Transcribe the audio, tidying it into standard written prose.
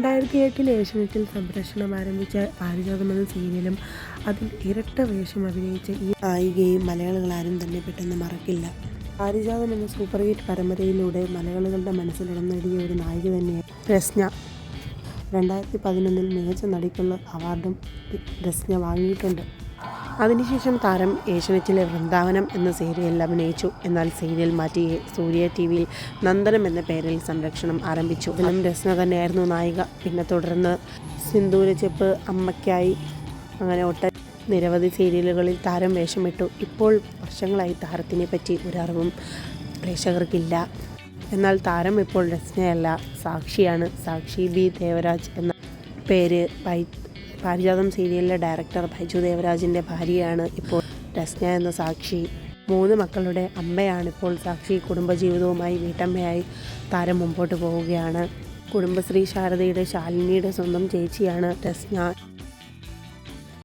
2008 ഏഷ്യാനെറ്റിൽ സംപ്രേഷണം ആരംഭിച്ച പാരിജാതം എന്ന സീരിയലും അതിൽ ഇരട്ട വേഷം അഭിനയിച്ച ഈ നായികയും മലയാളികളാരും തന്നെ പെട്ടെന്ന് മറക്കില്ല. പാരിജാതം എന്ന സൂപ്പർ ഹിറ്റ് പരമ്പരയിലൂടെ മലയാളികളുടെ മനസ്സിലിടം നേടിയ ഒരു നായിക തന്നെയാണ് രസ്ന. 2011 മികച്ച നടിക്കുള്ള അവാർഡും രസ്ന വാങ്ങിയിട്ടുണ്ട്. അതിനുശേഷം താരം ഏഷ്യാനെറ്റിലെ വൃന്ദാവനം എന്ന സീരിയലിൽ അഭിനയിച്ചു. എന്നാൽ സീരിയൽ മാറ്റി സൂര്യ ടിവിയിൽ നന്ദനം എന്ന പേരിൽ സംരക്ഷണം ആരംഭിച്ചു. ഇതിലും രസ്ന തന്നെയായിരുന്നു നായിക. പിന്നെ തുടർന്ന് സിന്ദൂരച്ചെപ്പ്, അമ്മയ്ക്കായി, അങ്ങനെ നിരവധി സീരിയലുകളിൽ താരം വേഷമിട്ടു. ഇപ്പോൾ വർഷങ്ങളായി താരത്തിനെ പറ്റി ഒരറിവും പ്രേക്ഷകർക്കില്ല. എന്നാൽ താരം ഇപ്പോൾ രസ്നയല്ല, സാക്ഷിയാണ്. സാക്ഷി ബി ദേവരാജ് എന്ന പേര് പാരിജാതം സീരിയലിലെ ഡയറക്ടർ ബൈജു ദേവരാജിൻ്റെ ഭാര്യയാണ് ഇപ്പോൾ രസ്ന എന്ന സാക്ഷി. 3 മക്കളുടെ അമ്മയാണിപ്പോൾ സാക്ഷി. കുടുംബജീവിതവുമായി വീട്ടമ്മയായി താരം മുമ്പോട്ട് പോവുകയാണ്. കുടുംബശ്രീ ശാരദയുടെ ശാലിനിയുടെ സ്വന്തം ചേച്ചിയാണ് രസ്ന.